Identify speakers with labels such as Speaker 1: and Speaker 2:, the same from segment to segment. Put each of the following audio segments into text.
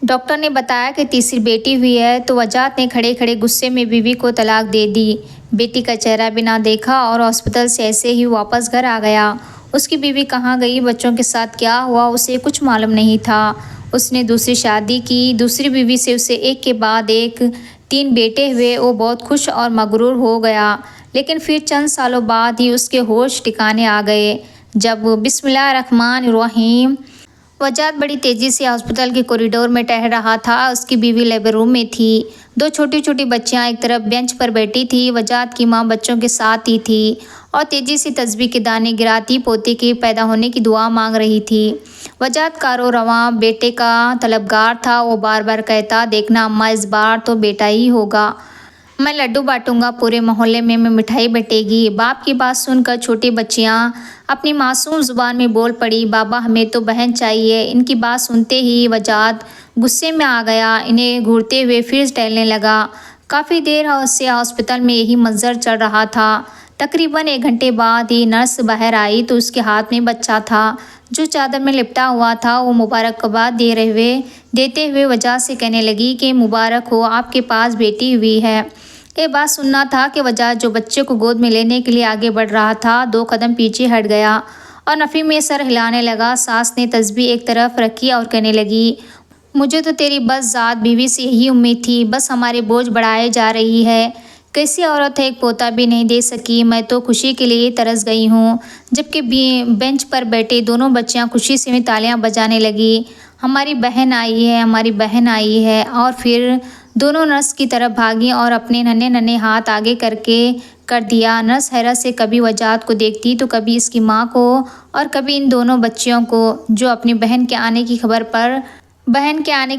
Speaker 1: Doctor ने बताया कि तीसरी बेटी हुई है तो वजात ने खड़े खड़े गुस्से में बीवी को तलाक दे दी। बेटी का चेहरा भी ना देखा और हॉस्पिटल से ऐसे ही वापस घर आ गया। उसकी बीवी कहाँ गई, बच्चों के साथ क्या हुआ, उसे कुछ मालूम नहीं था। उसने दूसरी शादी की, दूसरी बीवी से उसे एक के बाद एक 3 बेटे हुए। वो बहुत खुश और मगरूर हो गया। लेकिन फिर चंद सालों बाद ही उसके होश ठिकाने आ गए जब बिस्मिल्लाहिर्रहमानिर्रहीम वजात बड़ी तेज़ी से हॉस्पिटल के कॉरिडोर में टहल रहा था। उसकी बीवी लेबर रूम में थी। 2 छोटी छोटी बच्चियां एक तरफ बेंच पर बैठी थी। वजात की मां बच्चों के साथ ही थी और तेज़ी से तस्बीह के दाने गिराती पोते के पैदा होने की दुआ मांग रही थी। वजात कारो रवां बेटे का तलबगार था। वो बार बार कहता, देखना अम्मा, इस बार तो बेटा ही होगा। मैं लड्डू बांटूंगा, पूरे मोहल्ले में मिठाई बटेगी। बाप की बात सुनकर छोटी बच्चियां अपनी मासूम जुबान में बोल पड़ी, बाबा हमें तो बहन चाहिए। इनकी बात सुनते ही वजात गुस्से में आ गया। इन्हें घूरते हुए फिर टहलने लगा। काफ़ी देर से हॉस्पिटल में यही मंजर चल रहा था। तकरीबन 1 घंटे बाद ही नर्स बाहर आई तो उसके हाथ में बच्चा था जो चादर में लिपटा हुआ था। वो मुबारकबाद देते हुए वजात से कहने लगी कि मुबारक हो, आपके पास बेटी हुई है। ये बात सुनना था कि वजात जो बच्चे को गोद में लेने के लिए आगे बढ़ रहा था 2 कदम पीछे हट गया और नफ़ी में सर हिलाने लगा। सास ने तस्बीह एक तरफ रखी और कहने लगी, मुझे तो तेरी बस ज़ात बीवी से यही उम्मीद थी, बस हमारे बोझ बढ़ाए जा रही है। कैसी औरत है, एक पोता भी नहीं दे सकी। मैं तो खुशी के लिए तरस गई हूँ। जबकि बेंच पर बैठे दोनों बच्चियाँ खुशी से तालियाँ बजाने लगी, हमारी बहन आई है, हमारी बहन आई है। और फिर दोनों नर्स की तरफ भागी और अपने नन्हे नन्हे हाथ आगे कर दिया। नर्स हैरत से कभी वजात को देखती तो कभी इसकी माँ को और कभी इन दोनों बच्चियों को जो अपनी बहन के आने की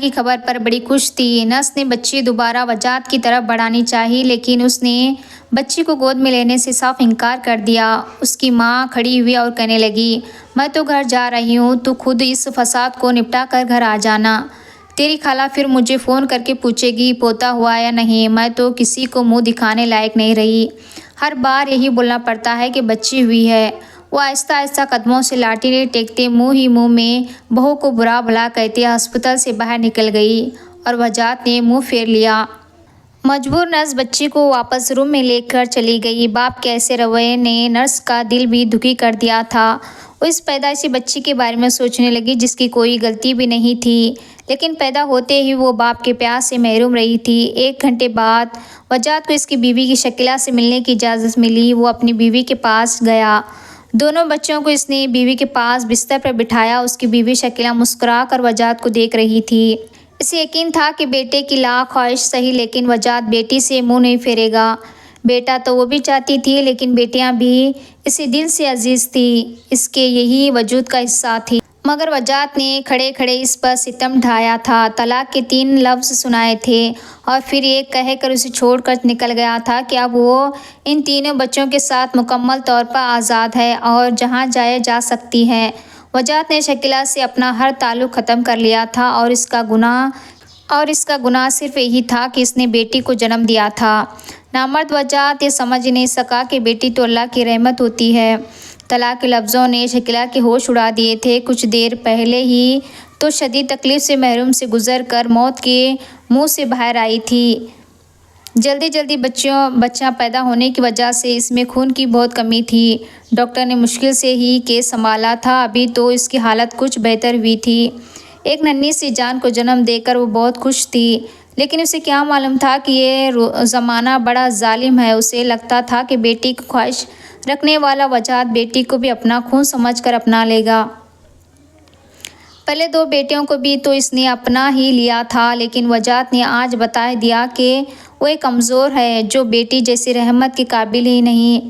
Speaker 1: खबर पर बड़ी खुश थी। नर्स ने बच्ची दोबारा वजात की तरफ बढ़ानी चाहिए लेकिन उसने बच्ची को गोद में लेने से साफ इनकार कर दिया। उसकी माँ खड़ी हुई और कहने लगी, मैं तो घर जा रही हूँ, तू खुद इस फसाद को निपटा कर घर आ जाना। तेरी खाला फिर मुझे फ़ोन करके पूछेगी पोता हुआ या नहीं। मैं तो किसी को मुंह दिखाने लायक नहीं रही, हर बार यही बोलना पड़ता है कि बच्ची हुई है। वो आहिस्ता आहिस्ता कदमों से लाठी टेकते मुंह ही मुंह में बहू को बुरा भला कहते अस्पताल से बाहर निकल गई और वजात ने मुंह फेर लिया। मजबूर नर्स बच्ची को वापस रूम में लेकर चली गई। बाप के ऐसे रवैये ने नर्स का दिल भी दुखी कर दिया था। वो इस पैदाइशी बच्ची के बारे में सोचने लगी जिसकी कोई गलती भी नहीं थी, लेकिन पैदा होते ही वो बाप के प्यार से महरूम रही थी। 1 घंटे बाद वजात को इसकी बीवी की शकीला से मिलने की इजाज़त मिली। वो अपनी बीवी के पास गया। दोनों बच्चों को इसने बीवी के पास बिस्तर पर बिठाया। उसकी बीवी शकीला मुस्कुरा कर वजात को देख रही थी। इसे यकीन था कि बेटे की लाख ख्वाहिश सही, लेकिन वजात बेटी से मुंह नहीं फेरेगा। बेटा तो वो भी चाहती थी, लेकिन बेटियां भी इसे दिल से अजीज़ थी, इसके यही वजूद का हिस्सा थी। मगर वजात ने खड़े खड़े इस पर सितम ढाया था, तलाक के 3 लफ्ज़ सुनाए थे और फिर ये कहकर उसे छोड़कर निकल गया था कि अब वो इन तीनों बच्चों के साथ मुकम्मल तौर पर आज़ाद है और जहाँ जाए जा सकती है। वजात ने शकीला से अपना हर ताल्लुक़ ख़त्म कर लिया था और इसका गुनाह सिर्फ यही था कि इसने बेटी को जन्म दिया था। नामर्द वजात ये समझ नहीं सका कि बेटी तो अल्लाह की रहमत होती है। तलाक के लफ्ज़ों ने शकीला के होश उड़ा दिए थे। कुछ देर पहले ही तो शदीद तकलीफ़ से महरूम से गुज़र कर मौत के मुंह से बाहर आई थी। जल्दी बच्चा पैदा होने की वजह से इसमें खून की बहुत कमी थी। डॉक्टर ने मुश्किल से ही केस संभाला था। अभी तो इसकी हालत कुछ बेहतर हुई थी। एक नन्ही सी जान को जन्म देकर वो बहुत खुश थी, लेकिन उसे क्या मालूम था कि ये ज़माना बड़ा जालिम है। उसे लगता था कि बेटी की ख्वाहिश रखने वाला वजात बेटी को भी अपना खून समझकर अपना लेगा। पहले 2 बेटियों को भी तो इसने अपना ही लिया था, लेकिन वजात ने आज बता दिया कि वो एक कमज़ोर है जो बेटी जैसी रहमत के काबिल ही नहीं।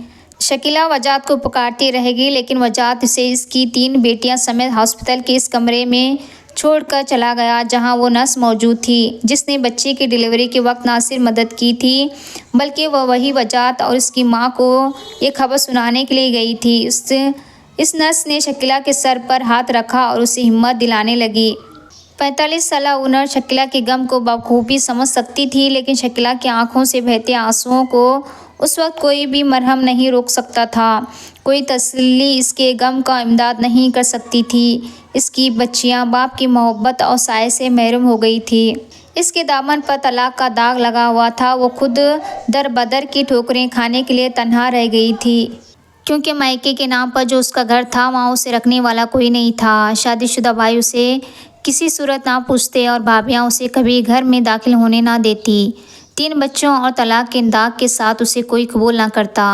Speaker 1: शकीला वजात को पुकारती रहेगी, लेकिन वजात उसे इसकी 3 बेटियां समेत हॉस्पिटल के इस कमरे में छोड़कर चला गया जहां वो नर्स मौजूद थी जिसने बच्चे की डिलीवरी के वक्त ना सिर्फ मदद की थी, बल्कि वह वही वजात और उसकी माँ को ये खबर सुनाने के लिए गई थी। इस नर्स ने शकीला के सर पर हाथ रखा और उसे हिम्मत दिलाने लगी। 45 साला उम्र शकीला के गम को बखूबी समझ सकती थी, लेकिन शकीला की आंखों से बहते आंसुओं को उस वक्त कोई भी मरहम नहीं रोक सकता था। कोई तसल्ली इसके गम का इमदाद नहीं कर सकती थी। इसकी बच्चियां बाप की मोहब्बत और साये से महरूम हो गई थी। इसके दामन पर तलाक का दाग लगा हुआ था। वो खुद दर बदर की ठोकरें खाने के लिए तन्हा रह गई थी, क्योंकि मायके के नाम पर जो उसका घर था वहाँ उसे रखने वाला कोई नहीं था। शादीशुदा भाई उसे किसी सूरत ना पूछते और भाभियाँ उसे कभी घर में दाखिल होने ना देती। 3 बच्चों और तलाक के दाग के साथ उसे कोई कबूल ना करता।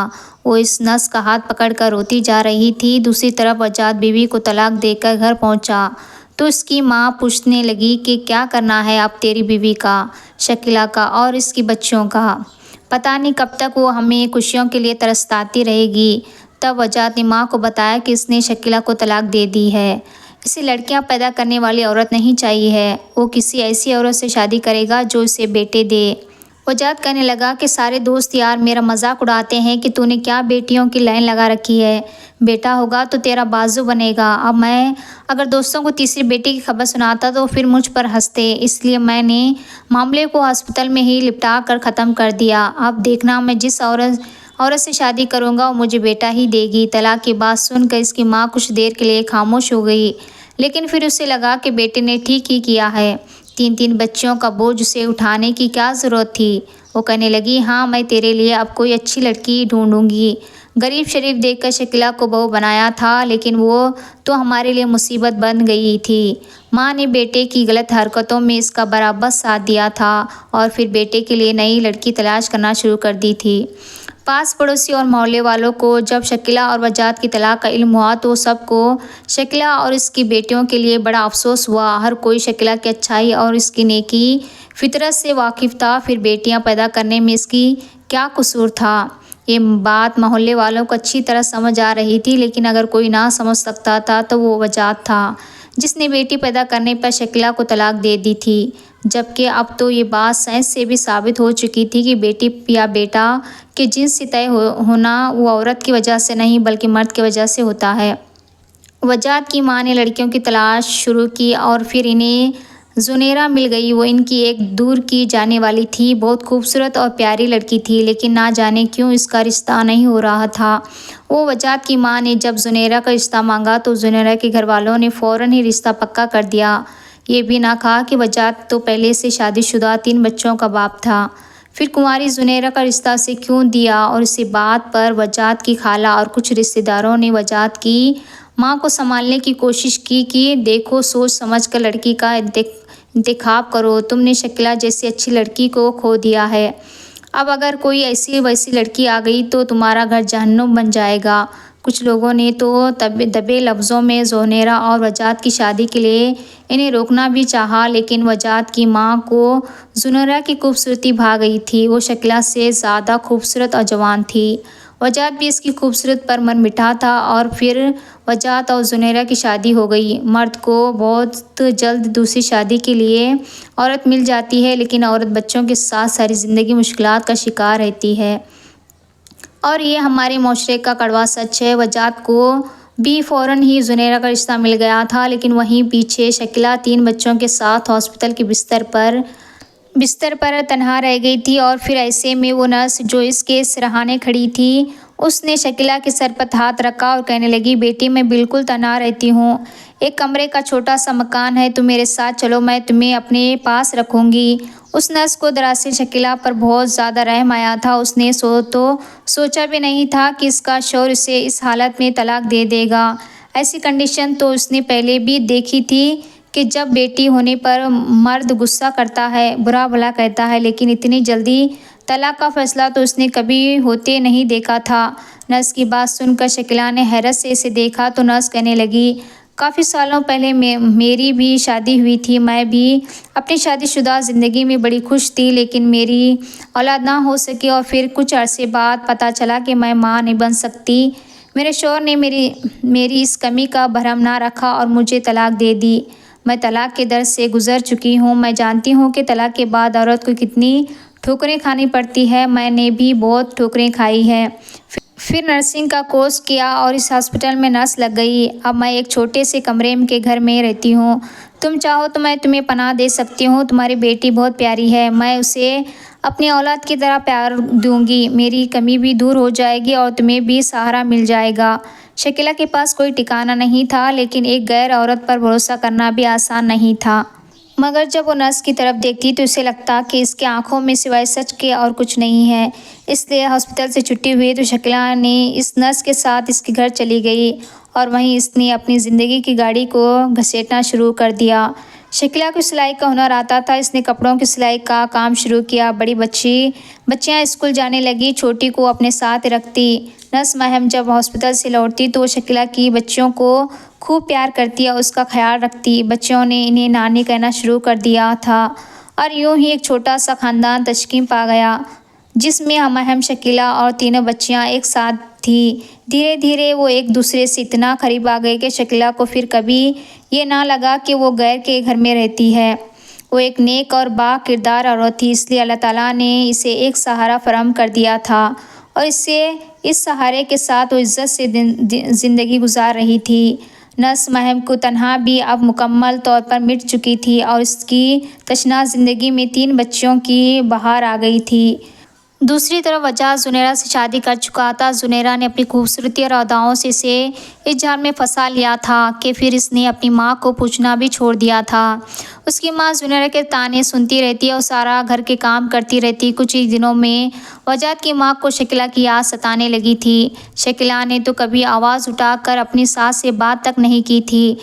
Speaker 1: वो इस नस का हाथ पकड़कर रोती जा रही थी। दूसरी तरफ वजाद बीवी को तलाक देकर घर पहुंचा तो उसकी माँ पूछने लगी कि क्या करना है अब तेरी बीवी का, शकीला का और इसकी बच्चों का। पता नहीं कब तक वो हमें खुशियों के लिए तरसती रहेगी। तब वजाद ने माँ को बताया कि इसने शकीला को तलाक दे दी है। इसे लड़कियां पैदा करने वाली औरत नहीं चाहिए है। वो किसी ऐसी औरत से शादी करेगा जो इसे बेटे दे। वजाद कहने लगा कि सारे दोस्त यार मेरा मजाक उड़ाते हैं कि तूने क्या बेटियों की लाइन लगा रखी है। बेटा होगा तो तेरा बाजू बनेगा। अब मैं अगर दोस्तों को तीसरी बेटी की खबर सुनाता तो फिर मुझ पर हंसते, इसलिए मैंने मामले को अस्पताल में ही लिपटा कर ख़त्म कर दिया। अब देखना मैं जिस औरत से शादी करूंगा वो मुझे बेटा ही देगी। तलाक की बात सुनकर इसकी माँ कुछ देर के लिए खामोश हो गई, लेकिन फिर उसे लगा कि बेटे ने ठीक ही किया है। 3 बच्चों का बोझ उसे उठाने की क्या ज़रूरत थी। वो कहने लगी, हाँ मैं तेरे लिए अब कोई अच्छी लड़की ढूंढूंगी। गरीब शरीफ देखकर शकीला को बहू बनाया था, लेकिन वो तो हमारे लिए मुसीबत बन गई थी। माँ ने बेटे की गलत हरकतों में इसका बराबर साथ दिया था और फिर बेटे के लिए नई लड़की तलाश करना शुरू कर दी थी। पास पड़ोसी और मोहल्ले वालों को जब शकीला और वजाद की तलाक का इल्म हुआ तो सबको शकीला और इसकी बेटियों के लिए बड़ा अफसोस हुआ। हर कोई शकीला की अच्छाई और इसकी नेकी फितरत से वाकिफ़ था। फिर बेटियां पैदा करने में इसकी क्या कसूर था, ये बात मोहल्ले वालों को अच्छी तरह समझ आ रही थी। लेकिन अगर कोई ना समझ सकता था तो वो वजाद था, जिसने बेटी पैदा करने पर शकीला को तलाक दे दी थी। जबकि अब तो ये बात साइंस से भी साबित हो चुकी थी कि बेटी या बेटा के जिन्स से तय होना वो औरत की वजह से नहीं बल्कि मर्द की वजह से होता है। वजाद की माँ ने लड़कियों की तलाश शुरू की और फिर इन्हें जुनेरा मिल गई। वो इनकी एक दूर की जाने वाली थी, बहुत खूबसूरत और प्यारी लड़की थी, लेकिन ना जाने क्यों इसका रिश्ता नहीं हो रहा था। वो वजाद की माँ ने जब जुनेरा का रिश्ता मांगा तो जुनेरा के घर वालों ने फ़ौरन ही रिश्ता पक्का कर दिया। ये भी ना कहा कि वजाद तो पहले से शादीशुदा 3 बच्चों का बाप था। फिर कुंवारी जुनेरा का रिश्ता से क्यों दिया। और इसी बात पर वजाद की खाला और कुछ रिश्तेदारों ने वजाद की माँ को संभालने की कोशिश की कि देखो सोच समझ कर लड़की का इंतखाब करो, तुमने शकीला जैसी अच्छी लड़की को खो दिया है। अब अगर कोई ऐसी वैसी लड़की आ गई तो तुम्हारा घर जहन्नुम बन जाएगा। कुछ लोगों ने तो दबे लफ्ज़ों में जुनेरा और वजाद की शादी के लिए इन्हें रोकना भी चाहा, लेकिन वजाद की माँ को जुनेरा की खूबसूरती भा गई थी। वो शकीला से ज़्यादा खूबसूरत और जवान थी। वजाद भी इसकी खूबसूरत पर मन मिठा था और फिर वजाद और जुनेरा की शादी हो गई। मर्द को बहुत जल्द दूसरी शादी के लिए औरत मिल जाती है, लेकिन औरत बच्चों के साथ सारी ज़िंदगी मुश्किलात का शिकार रहती है। और ये हमारे माशरे का कड़वा सच है। वजाद को भी फ़ौरन ही जुनेरा का रिश्ता मिल गया था, लेकिन वहीं पीछे शकीला 3 बच्चों के साथ हॉस्पिटल के बिस्तर पर तन्हा रह गई थी। और फिर ऐसे में वो नर्स जो इसके सिरहाने खड़ी थी, उसने शकीला के सर पर हाथ रखा और कहने लगी, बेटी मैं बिल्कुल तन्हा रहती हूँ। एक कमरे का छोटा सा मकान है, तुम मेरे साथ चलो, मैं तुम्हें अपने पास रखूँगी। उस नर्स को दरअसल शकीला पर बहुत ज़्यादा रहम आया था। उसने सोचा भी नहीं था कि इसका शौहर उसे इस हालत में तलाक दे देगा। ऐसी कंडीशन तो उसने पहले भी देखी थी कि जब बेटी होने पर मर्द गुस्सा करता है, बुरा भला कहता है, लेकिन इतनी जल्दी तलाक का फ़ैसला तो उसने कभी होते नहीं देखा था। नर्स की बात सुनकर शकीला ने हैरत से इसे देखा तो नर्स कहने लगी, काफ़ी सालों पहले मेरी भी शादी हुई थी। मैं भी अपनी शादीशुदा ज़िंदगी में बड़ी खुश थी, लेकिन मेरी औलाद ना हो सकी और फिर कुछ अरसे बाद पता चला कि मैं माँ नहीं बन सकती। मेरे शौहर ने मेरी इस कमी का भरम ना रखा और मुझे तलाक दे दी। मैं तलाक के दर्द से गुज़र चुकी हूँ। मैं जानती हूँ कि तलाक के बाद औरत को कितनी ठोकरें खानी पड़ती है। मैंने भी बहुत ठोकरें खाई हैं। फिर नर्सिंग का कोर्स किया और इस हॉस्पिटल में नर्स लग गई। अब मैं एक छोटे से कमरे के घर में रहती हूँ। तुम चाहो तो मैं तुम्हें पनाह दे सकती हूँ। तुम्हारी बेटी बहुत प्यारी है, मैं उसे अपनी औलाद की तरह प्यार दूंगी। मेरी कमी भी दूर हो जाएगी और तुम्हें भी सहारा मिल जाएगा। शकीला के पास कोई ठिकाना नहीं था, लेकिन एक गैर औरत पर भरोसा करना भी आसान नहीं था। मगर जब वो नर्स की तरफ देखती तो उसे लगता कि इसकी आंखों में सिवाय सच के और कुछ नहीं है। इसलिए हॉस्पिटल से छुट्टी हुई तो शकीला ने इस नर्स के साथ इसके घर चली गई और वहीं इसने अपनी ज़िंदगी की गाड़ी को घसीटना शुरू कर दिया। शकीला को सिलाई का हुनर आता था। इसने कपड़ों की सिलाई का काम शुरू किया। बड़ी बच्चियां स्कूल जाने लगी, छोटी को अपने साथ रखती। नर्स महम जब हॉस्पिटल से लौटती तो वो शकीला की बच्चियों को खूब प्यार करती और उसका ख्याल रखती। बच्चों ने इन्हें नानी कहना शुरू कर दिया था और यूं ही एक छोटा सा ख़ानदान तश्कील पा गया, जिसमें महम, शकीला और तीनों बच्चियां एक साथ थी। धीरे धीरे वो एक दूसरे से इतना करीब आ गए कि शकीला को फिर कभी ये ना लगा कि वो गैर के घर में रहती है। वो एक नेक और बा किरदार औरत थी, इसलिए अल्लाह ताला ने इसे एक सहारा फराहम कर दिया था और इस सहारे के साथ वो इज़्ज़त से ज़िंदगी गुजार रही थी। नर्स महम को तन्हा भी अब मुकम्मल तौर पर मिट चुकी थी और इसकी तशनास ज़िंदगी में 3 बच्चियों की बहार आ गई थी। दूसरी तरफ वजाज जुनैरा से शादी कर चुका था। जुनैरा ने अपनी खूबसूरती और अदाओं से इसे इस जाल में फंसा लिया था कि फिर इसने अपनी माँ को पूछना भी छोड़ दिया था। उसकी माँ जुनैरा के ताने सुनती रहती और सारा घर के काम करती रहती। कुछ ही दिनों में वजाद की माँ को शकीला की याद सताने लगी थी। शकीला ने तो कभी आवाज़ उठाकर अपनी सास से बात तक नहीं की थी,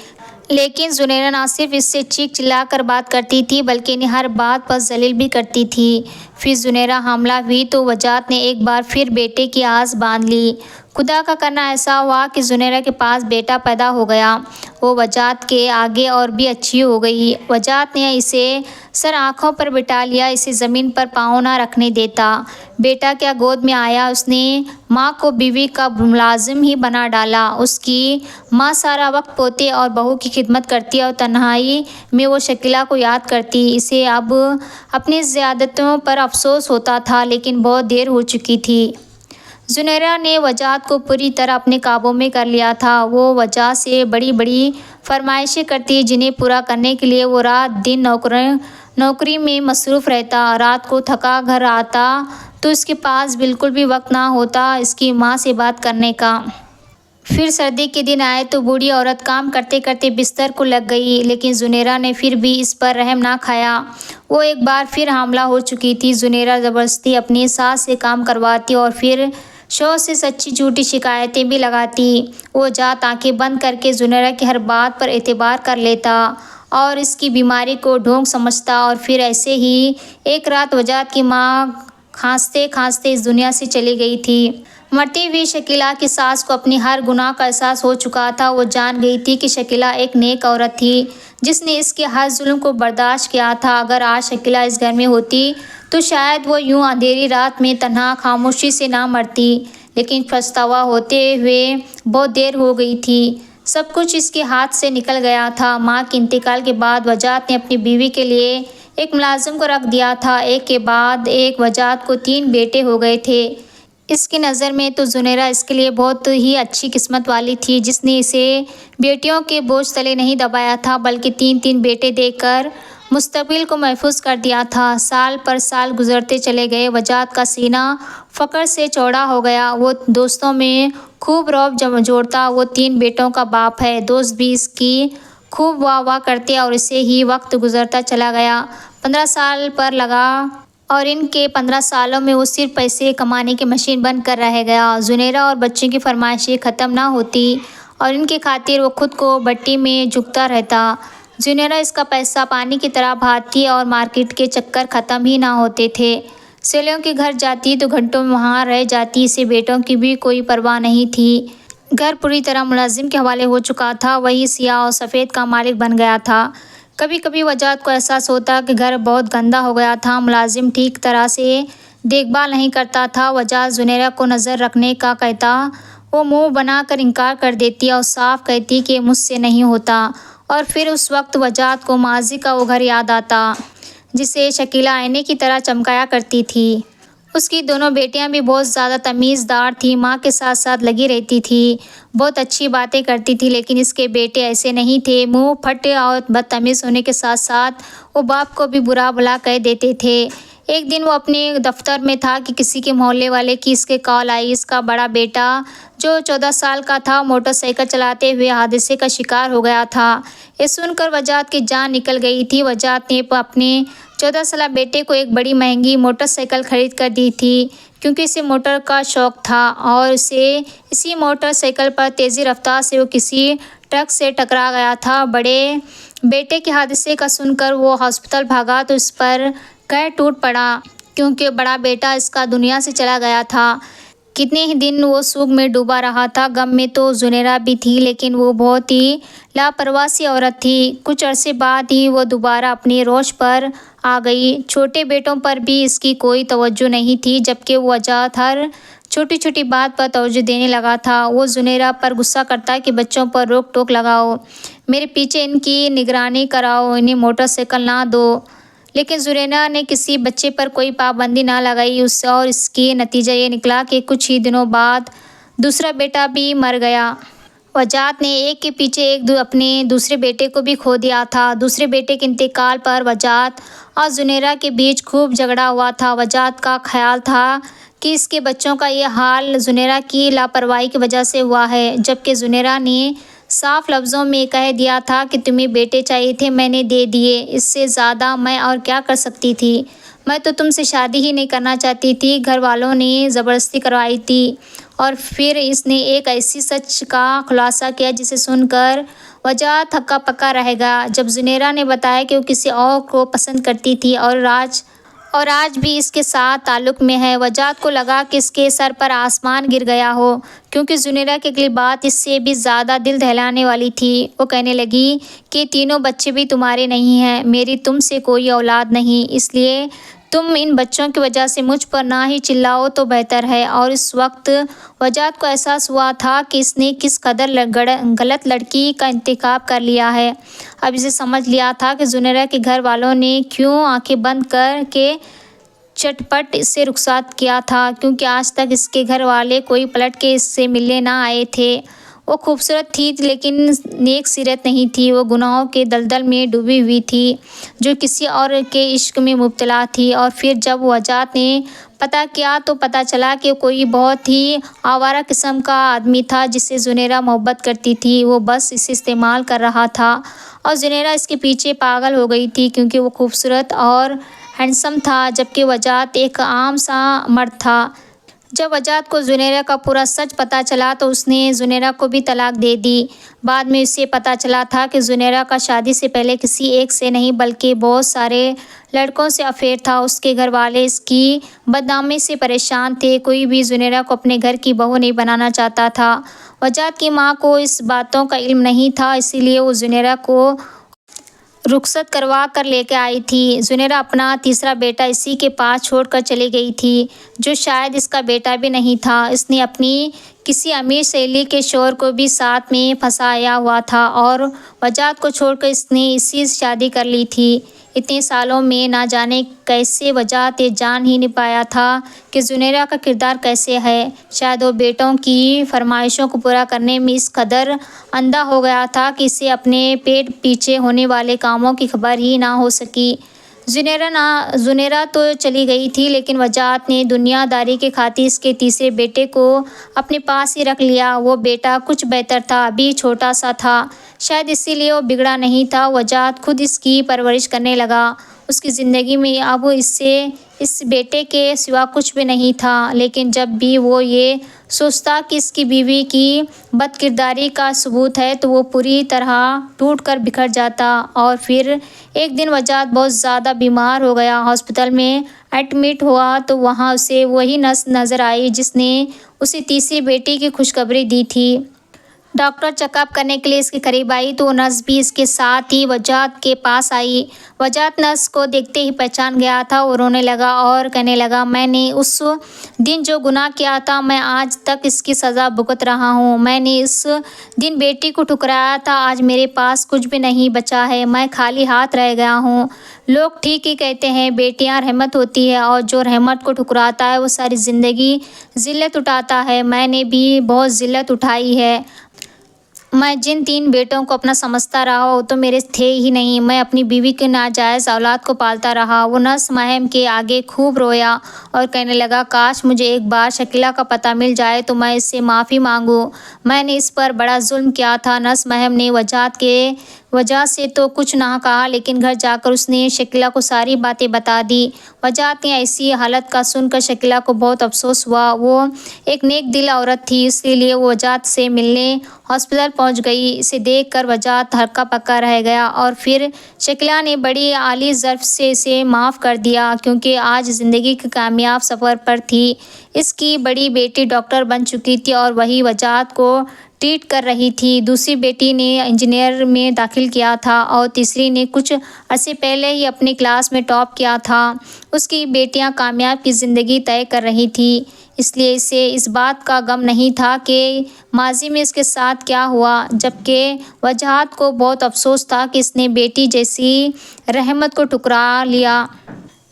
Speaker 1: लेकिन जुनैरा ना सिर्फ इससे चीख चिल्ला कर बात करती थी बल्कि इन्हें हर बात पर जलील भी करती थी। फिर जुनैरा हामला हुई तो वजाद ने एक बार फिर बेटे की आस बांध ली। खुदा का करना ऐसा हुआ कि जुनैरा के पास बेटा पैदा हो गया। वो वजाद के आगे और भी अच्छी हो गई। वजाद ने इसे सर आँखों पर बिठा लिया, इसे ज़मीन पर पाँव ना रखने देता। बेटा क्या गोद में आया, उसने माँ को बीवी का मुलाजिम ही बना डाला। उसकी माँ सारा वक्त पोते और बहू की खिदमत करती और तन्हाई में वो शकीला को याद करती। इसे अब अपनी ज़्यादतियों पर अफसोस होता था, लेकिन बहुत देर हो चुकी थी। जुनैरा ने वजाद को पूरी तरह अपने काबू में कर लिया था। वो वजाद से बड़ी बड़ी फरमाइशें करती, जिन्हें पूरा करने के लिए वो रात दिन नौकरी में मसरूफ़ रहता। रात को थका घर आता तो इसके पास बिल्कुल भी वक्त ना होता इसकी माँ से बात करने का। फिर सर्दी के दिन आए तो बूढ़ी औरत काम करते करते बिस्तर को लग गई, लेकिन जुनैरा ने फिर भी इस पर रहम ना खाया। वो एक बार फिर हामला हो चुकी थी। जुनैरा ज़बरदस्ती अपनी सास से काम करवाती और फिर शौहर से सच्ची झूठी शिकायतें भी लगाती। वो जात आंखें बंद करके जुनैरा की हर बात पर एतबार कर लेता और इसकी बीमारी को ढोंग समझता। और फिर ऐसे ही एक रात वजाद की माँ खांसते खांसते इस दुनिया से चली गई थी। मरती हुई शकीला की सास को अपनी हर गुनाह का एहसास हो चुका था। वो जान गई थी कि शकीला एक नेक औरत थी जिसने इसके हर जुल्म को बर्दाश्त किया था। अगर आज शकीला इस घर में होती तो शायद वो यूं अंधेरी रात में तन्हा खामोशी से ना मरती, लेकिन पछतावा होते हुए बहुत देर हो गई थी। सब कुछ इसके हाथ से निकल गया था। माँ के इंतकाल के बाद वजाद ने अपनी बीवी के लिए एक मुलाजिम को रख दिया था। एक के बाद एक वजाद को 3 बेटे हो गए थे। इसकी नज़र में तो जुनैरा इसके लिए बहुत ही अच्छी किस्मत वाली थी, जिसने इसे बेटियों के बोझ तले नहीं दबाया था, बल्कि 3-3 बेटे देकर मुस्तकबिल को महफूज कर दिया था। साल पर साल गुजरते चले गए। वजाद का सीना फ़क्र से चौड़ा हो गया। वो दोस्तों में खूब रौब जोड़ता। वो 3 बेटों का बाप है। दोस्त भी इसकी खूब वाह वाह करते और इसे ही वक्त गुजरता चला गया। 15 साल पर लगा और इनके 15 सालों में वो सिर्फ पैसे कमाने की मशीन बन कर रह गया। जुनैरा और बच्चों की फरमाइशें ख़त्म ना होती और इनके खातिर वो खुद को भट्टी में झुकता रहता। जुनैरा इसका पैसा पानी की तरह बहाती और मार्केट के चक्कर ख़त्म ही ना होते थे। सहेलियों के घर जाती तो घंटों में वहाँ रह जाती। इसे बेटों की भी कोई परवाह नहीं थी। घर पूरी तरह मुलाजिम के हवाले हो चुका था। वही सियाह और सफ़ेद का मालिक बन गया था। कभी कभी वजाद को एहसास होता कि घर बहुत गंदा हो गया था। मुलाजिम ठीक तरह से देखभाल नहीं करता था। वजाद जुनैरा को नज़र रखने का कहता, वो मुंह बनाकर इनकार कर देती और साफ कहती कि मुझसे नहीं होता। और फिर उस वक्त वजाद को माजी का वो घर याद आता जिसे शकीला आईने की तरह चमकाया करती थी। उसकी दोनों बेटियां भी बहुत ज़्यादा तमीज़दार थी। माँ के साथ साथ लगी रहती थी, बहुत अच्छी बातें करती थी, लेकिन इसके बेटे ऐसे नहीं थे। मुंह फटे और बदतमीज़ होने के साथ साथ वो बाप को भी बुरा भला कह देते थे। एक दिन वो अपने दफ्तर में था कि किसी के मोहल्ले वाले की इसके कॉल आई। इसका बड़ा बेटा जो 14 साल का था मोटरसाइकिल चलाते हुए हादसे का शिकार हो गया था। ये सुनकर वजात की जान निकल गई थी। वजात ने अपने 14 साल बेटे को एक बड़ी महंगी मोटरसाइकिल खरीद कर दी थी क्योंकि इसे मोटर का शौक़ था और उसे इसी मोटरसाइकिल पर तेज़ी रफ्तार से वो किसी ट्रक से टकरा गया था। बड़े बेटे के हादसे का सुनकर वो हॉस्पिटल भागा तो इस पर कहर टूट पड़ा क्योंकि बड़ा बेटा इसका दुनिया से चला गया था। कितने ही दिन वो शोक में डूबा रहा था। गम में तो जुनेरा भी थी, लेकिन वो बहुत ही लापरवाह सी औरत थी। कुछ अरसे बाद ही वो दोबारा अपने रोश पर आ गई। छोटे बेटों पर भी इसकी कोई तवज्जो नहीं थी, जबकि वो वजात हर छोटी छोटी बात पर तवज्जो देने लगा था। वो जुनेरा पर गुस्सा करता कि बच्चों पर रोक टोक लगाओ, मेरे पीछे इनकी निगरानी कराओ, इन्हें मोटरसाइकिल ना दो। लेकिन जुनेरा ने किसी बच्चे पर कोई पाबंदी ना लगाई और इसके नतीजा ये निकला कि कुछ ही दिनों बाद दूसरा बेटा भी मर गया। वजात ने एक के पीछे एक अपने दूसरे बेटे को भी खो दिया था। दूसरे बेटे के इंतकाल पर वजात और जुनेरा के बीच खूब झगड़ा हुआ था। वजात का ख्याल था कि इसके बच्चों का ये हाल जुनेरा की लापरवाही की वजह से हुआ है, जबकि जुनेरा ने साफ लफ्ज़ों में कह दिया था कि तुम्हें बेटे चाहिए थे, मैंने दे दिए, इससे ज़्यादा मैं और क्या कर सकती थी। मैं तो तुमसे शादी ही नहीं करना चाहती थी, घर वालों ने ज़बरदस्ती करवाई थी। और फिर इसने एक ऐसी सच का खुलासा किया जिसे सुनकर वजात हक्का पक्का रहेगा। जब जुनेरा ने बताया कि वो किसी और को पसंद करती थी और आज भी इसके साथ ताल्लुक़ में है, वजात को लगा कि इसके सर पर आसमान गिर गया हो, क्योंकि जुनेरा की अगली बात इससे भी ज़्यादा दिल दहलाने वाली थी। वो कहने लगी कि तीनों बच्चे भी तुम्हारे नहीं हैं, मेरी तुमसे कोई औलाद नहीं, इसलिए तुम इन बच्चों की वजह से मुझ पर ना ही चिल्लाओ तो बेहतर है। और इस वक्त वजात को एहसास हुआ था कि इसने किस कदर गलत लड़की का इंतखाब कर लिया है। अब इसे समझ लिया था कि जुनेरा के घर वालों ने क्यों आंखें बंद कर के चटपट इससे रुखसात किया था, क्योंकि आज तक इसके घर वाले कोई पलट के इससे मिलने ना आए थे। वो खूबसूरत थी लेकिन नेक सीरत नहीं थी। वो गुनाहों के दलदल में डूबी हुई थी, जो किसी और के इश्क में मुब्तला थी। और फिर जब वजात ने पता किया तो पता चला कि कोई बहुत ही आवारा किस्म का आदमी था जिससे जुनेरा मोहब्बत करती थी। वो बस इसे इस्तेमाल कर रहा था और जुनेरा इसके पीछे पागल हो गई थी, क्योंकि वो खूबसूरत और हैंडसम था, जबकि वजात एक आम सा मर्द था। जब वजात को जुनेरा का पूरा सच पता चला तो उसने जुनेरा को भी तलाक दे दी। बाद में उसे पता चला था कि जुनेरा का शादी से पहले किसी एक से नहीं बल्कि बहुत सारे लड़कों से अफेयर था। उसके घर वाले इसकी बदनामी से परेशान थे। कोई भी जुनेरा को अपने घर की बहू नहीं बनाना चाहता था। वजात की माँ को इस बातों का इल्म नहीं था, इसीलिए वो जुनेरा को रुखसत करवा कर लेकर आई थी। जुनेरा अपना तीसरा बेटा इसी के पास छोड़कर चली गई थी, जो शायद इसका बेटा भी नहीं था। इसने अपनी किसी अमीर सहेली के शौहर को भी साथ में फंसाया हुआ था और वजात को छोड़कर इसने इसी से शादी कर ली थी। इतने सालों में ना जाने कैसे वजात ये जान ही नहीं पाया था कि जुनेरा का किरदार कैसे है। शायद वो बेटों की फरमाइशों को पूरा करने में इस कदर अंधा हो गया था कि इसे अपने पेट पीछे होने वाले कामों की खबर ही ना हो सकी। जुनेरा तो चली गई थी, लेकिन वजात ने दुनियादारी के खातिर इसके तीसरे बेटे को अपने पास ही रख लिया। वो बेटा कुछ बेहतर था, अभी छोटा सा था, शायद इसीलिए वो बिगड़ा नहीं था। वजात खुद इसकी परवरिश करने लगा। उसकी ज़िंदगी में अब इस बेटे के सिवा कुछ भी नहीं था, लेकिन जब भी वो ये सोचता कि इसकी बीवी की बदकिरदारी का सबूत है तो वो पूरी तरह टूट कर बिखर जाता। और फिर एक दिन वजात बहुत ज़्यादा बीमार हो गया। हॉस्पिटल में एडमिट हुआ तो वहाँ उसे वही नर्स नज़र आई जिसने उसे तीसरी बेटी की खुशखबरी दी थी। डॉक्टर चेकअप करने के लिए इसके करीब आई तो नर्स भी इसके साथ ही वजात के पास आई। वजात नर्स को देखते ही पहचान गया था। वो रोने लगा और कहने लगा, मैंने उस दिन जो गुनाह किया था मैं आज तक इसकी सज़ा भुगत रहा हूँ। मैंने इस दिन बेटी को ठुकराया था, आज मेरे पास कुछ भी नहीं बचा है, मैं खाली हाथ रह गया हूँ। लोग ठीक ही कहते हैं, बेटियाँ रहमत होती है और जो रहमत को ठुकराता है वो सारी ज़िंदगी ज़िल्लत उठाता है। मैंने भी बहुत ज़िल्लत उठाई है। मैं जिन 3 बेटों को अपना समझता रहा वो तो मेरे थे ही नहीं। मैं अपनी बीवी की नाजायज़ औलाद को पालता रहा। वो नर्स महम के आगे खूब रोया और कहने लगा, काश मुझे एक बार शकीला का पता मिल जाए तो मैं इससे माफ़ी मांगूं। मैंने इस पर बड़ा जुल्म किया था। नर्स महम ने वजात के वजह से तो कुछ ना कहा, लेकिन घर जाकर उसने शकीला को सारी बातें बता दी। वजात ने ऐसी हालत का सुनकर शकीला को बहुत अफसोस हुआ। वो एक नेक दिल औरत थी, इसलिए वो वजात से मिलने हॉस्पिटल पहुंच गई। इसे देखकर वजात हक्का पक्का रह गया और फिर शकीला ने बड़ी आली ज़र्फ़ से इसे माफ़ कर दिया, क्योंकि आज ज़िंदगी के कामयाब सफ़र पर थी। इसकी बड़ी बेटी डॉक्टर बन चुकी थी और वही वजात को ट्रीट कर रही थी। दूसरी बेटी ने इंजीनियर में दाखिल किया था और तीसरी ने कुछ अरसे पहले ही अपनी क्लास में टॉप किया था। उसकी बेटियां कामयाब की ज़िंदगी तय कर रही थी, इसलिए इसे इस बात का गम नहीं था कि माजी में इसके साथ क्या हुआ, जबकि वजात को बहुत अफसोस था कि इसने बेटी जैसी रहमत को ठुकरा लिया।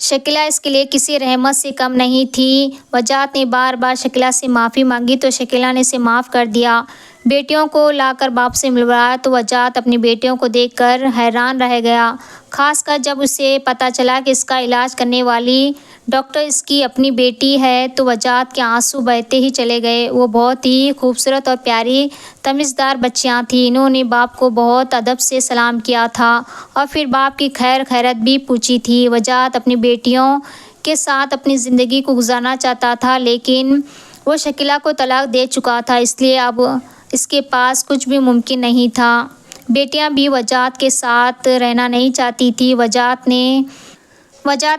Speaker 1: शकीला इसके लिए किसी रहमत से कम नहीं थी। वजात ने बार बार शकीला से माफ़ी मांगी तो शकीला ने इसे माफ़ कर दिया। बेटियों को लाकर बाप से मिलवाया तो वजात अपनी बेटियों को देखकर हैरान रह गया, खासकर जब उसे पता चला कि इसका इलाज करने वाली डॉक्टर इसकी अपनी बेटी है। तो वजात के आंसू बहते ही चले गए। वो बहुत ही खूबसूरत और प्यारी तमीज़दार बच्चियां थीं। इन्होंने बाप को बहुत अदब से सलाम किया था और फिर बाप की खैर खैरत भी पूछी थी। वजात अपनी बेटियों के साथ अपनी ज़िंदगी को गुजारना चाहता था, लेकिन वो शकीला को तलाक दे चुका था, इसलिए अब इसके पास कुछ भी मुमकिन नहीं था। बेटियां भी वजात के साथ रहना नहीं चाहती थी। वजात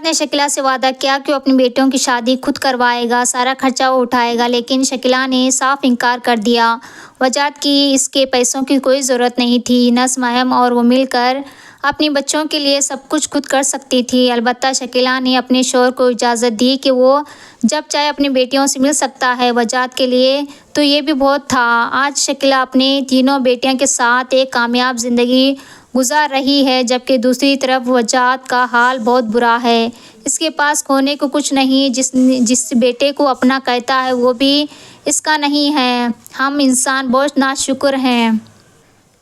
Speaker 1: ने शकीला से वादा किया कि वो अपनी बेटियों की शादी खुद करवाएगा, सारा खर्चा वो उठाएगा, लेकिन शकीला ने साफ इनकार कर दिया। वजात की इसके पैसों की कोई ज़रूरत नहीं थी। नर्स महम और वो मिलकर अपनी बच्चों के लिए सब कुछ खुद कर सकती थी। अलबत्ता शकीला ने अपने शौहर को इजाज़त दी कि वो जब चाहे अपनी बेटियों से मिल सकता है। वजात के लिए तो ये भी बहुत था। आज शकीला अपनी तीनों बेटियों के साथ एक कामयाब ज़िंदगी गुजार रही है, जबकि दूसरी तरफ वजात का हाल बहुत बुरा है। इसके पास खोने को कुछ नहीं। जिस बेटे को अपना कहता है वो भी इसका नहीं है। हम इंसान बहुत नाशुक्र हैं।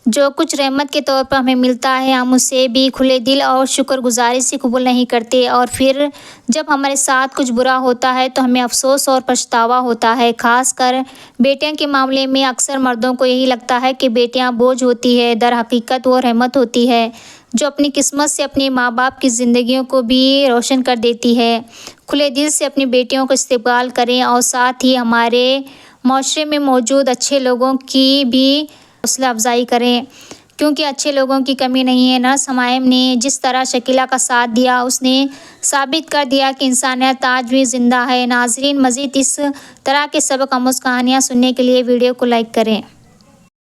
Speaker 1: जो कुछ रहमत के तौर पर हमें मिलता है हम उसे भी खुले दिल और शुक्रगुजारी से कबूल नहीं करते, और फिर जब हमारे साथ कुछ बुरा होता है तो हमें अफसोस और पछतावा होता है। खासकर बेटियों के मामले में अक्सर मर्दों को यही लगता है कि बेटियां बोझ होती है। दर हकीकत वो रहमत होती है जो अपनी किस्मत से अपने माँ बाप की ज़िंदगियों को भी रोशन कर देती है। खुले दिल से अपनी बेटियों को इस्तेमाल करें और साथ ही हमारे माशरे में मौजूद अच्छे लोगों की भी हौसला अफजाई करें, क्योंकि अच्छे लोगों की कमी नहीं है। नर्स महम ने जिस तरह शकीला का साथ दिया उसने साबित कर दिया कि इंसानियत आज भी ज़िंदा है। नाजरीन, मज़ीद इस तरह के सबक आमूज़ कहानियाँ सुनने के लिए वीडियो को लाइक करें।